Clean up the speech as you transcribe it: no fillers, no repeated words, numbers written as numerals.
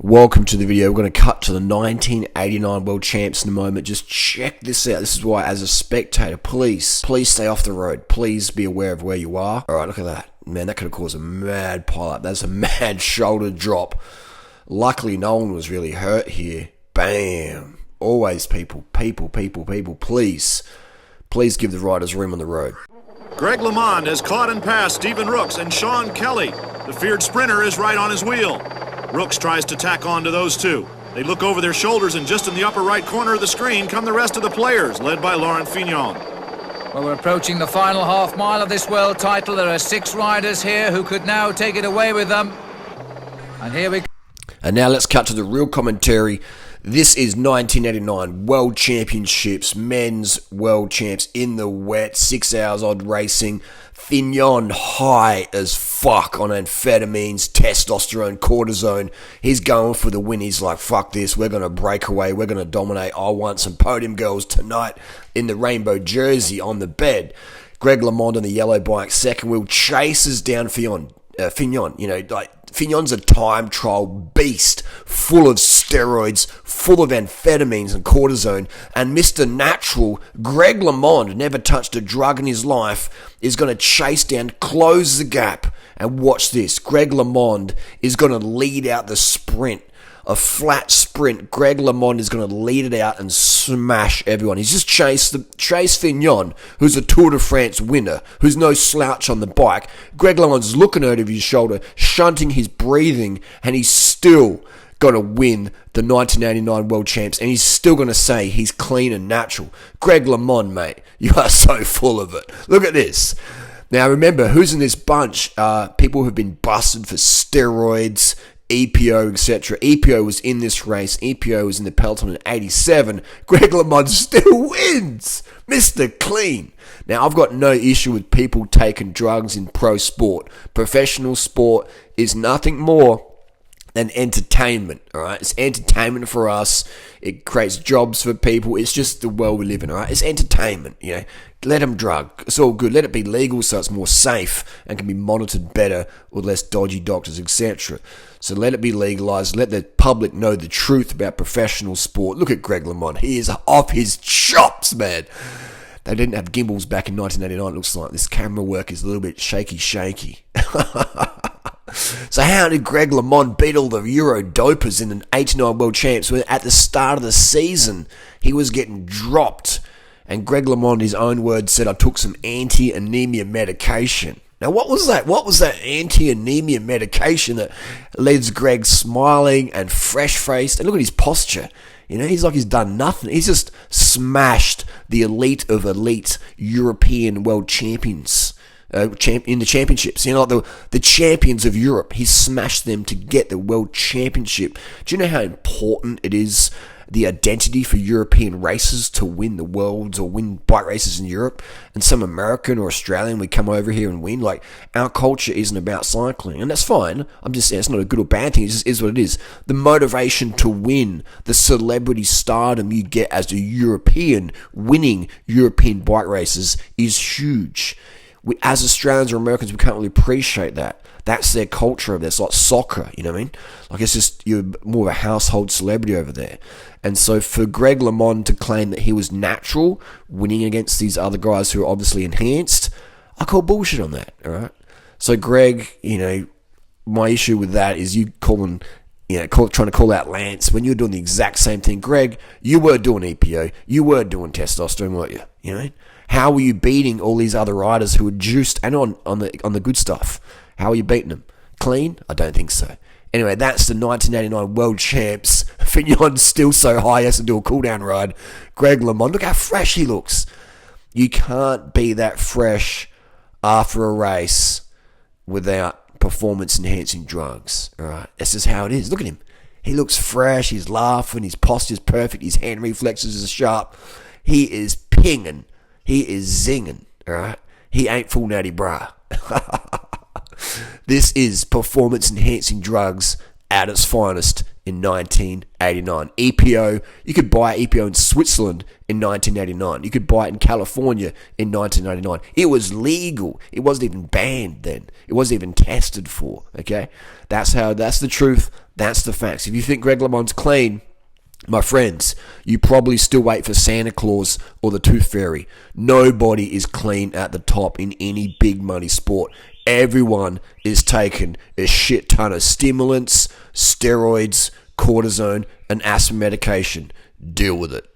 Welcome to the video. We're going to cut to the 1989 World Champs in a moment. Just check this out. This is why, as a spectator, please stay off the road. Please be aware of where you are. All right, look at that. Man, that could have caused a mad pile-up. That's a mad shoulder drop. Luckily, no one was really hurt here. Bam. Always people. Please give the riders room on the road. Greg LeMond has caught and passed Stephen Rooks and Sean Kelly. The feared sprinter is right on his wheel. Rooks tries to tack on to those two. They look over their shoulders, and just in the upper right corner of the screen come the rest of the players, led by Laurent Fignon. Well, we're approaching the final half mile of this world title. There are 6 riders here who could now take it away with them. And here we go. And now let's cut to the real commentary. This is 1989 World Championships, men's world champs in the wet, 6 hours odd racing. Fignon high as fuck on amphetamines, testosterone, cortisone. He's going for the win. He's like, fuck this, we're going to break away, we're going to dominate. I want some podium girls tonight in the rainbow jersey on the bed. Greg LeMond on the yellow bike, second wheel, chases down Fignon. Fignon's a time trial beast, full of steroids, full of amphetamines and cortisone, and Mr. Natural, Greg LeMond, never touched a drug in his life, is going to chase down, close the gap, and watch this. Greg LeMond is going to lead out the sprint. A flat sprint. Greg LeMond is going to lead it out and smash everyone. He's just chased Fignon, who's a Tour de France winner, who's no slouch on the bike. Greg LeMond's looking over his shoulder, shunting his breathing, and he's still going to win the 1989 World Champs, and he's still going to say he's clean and natural. Greg LeMond, mate, you are so full of it. Look at this. Now remember, who's in this bunch? People who've been busted for steroids, EPO, etc. EPO was in this race. EPO was in the peloton in 87. Greg LeMond still wins. Mr. Clean. Now, I've got no issue with people taking drugs in pro sport. Professional sport is nothing more than entertainment, all right? It's entertainment for us. It creates jobs for people. It's just the world we live in, all right? It's entertainment, you know. Let them drug. It's all good. Let it be legal so it's more safe and can be monitored better with less dodgy doctors, etc. So let it be legalized. Let the public know the truth about professional sport. Look at Greg LeMond. He is off his chops, man. They didn't have gimbals back in 1989, it looks like. This camera work is a little bit shaky. So how did Greg LeMond beat all the Euro dopers in an 89 World Champs when at the start of the season he was getting dropped? And Greg LeMond, in his own words, said, I took some anti-anemia medication. Now, what was that? What was that anti-anemia medication that leaves Greg smiling and fresh-faced? And look at his posture. You know, he's like he's done nothing. He's just smashed the elite of elite European world champions in the championships. You know, like the champions of Europe. He smashed them to get the world championship. Do you know how important it is, the identity for European racers to win the worlds or win bike races in Europe, and some American or Australian we come over here and win? Like, our culture isn't about cycling, and that's fine. I'm just saying it's not a good or bad thing. It just is what it is. The motivation to win, the celebrity stardom you get as a European winning European bike races is huge. We, as Australians or Americans, we can't really appreciate that. That's their culture over there. It's like soccer, you know what I mean? Like, it's just, you're more of a household celebrity over there. And so for Greg LeMond to claim that he was natural, winning against these other guys who are obviously enhanced, I call bullshit on that, all right? So Greg, you know, my issue with that is you trying to call out Lance when you're doing the exact same thing. Greg, you were doing EPO, you were doing testosterone, weren't you? You know, how were you beating all these other riders who were juiced and on the good stuff? How are you beating them? Clean? I don't think so. Anyway, that's the 1989 World Champs. Fignon's still so high, he has to do a cool-down ride. Greg LeMond, look how fresh he looks. You can't be that fresh after a race without performance-enhancing drugs. All right, that's just how it is. Look at him. He looks fresh, he's laughing, his posture's perfect, his hand reflexes are sharp. He is pinging. He is zinging. All right? He ain't full natty bra. This is performance-enhancing drugs at its finest in 1989. EPO, you could buy EPO in Switzerland in 1989. You could buy it in California in 1999. It was legal. It wasn't even banned then. It wasn't even tested for, okay? That's the truth. That's the facts. If you think Greg LeMond's clean, my friends, you probably still wait for Santa Claus or the Tooth Fairy. Nobody is clean at the top in any big money sport. Everyone is taking a shit ton of stimulants, steroids, cortisone, and asthma medication. Deal with it.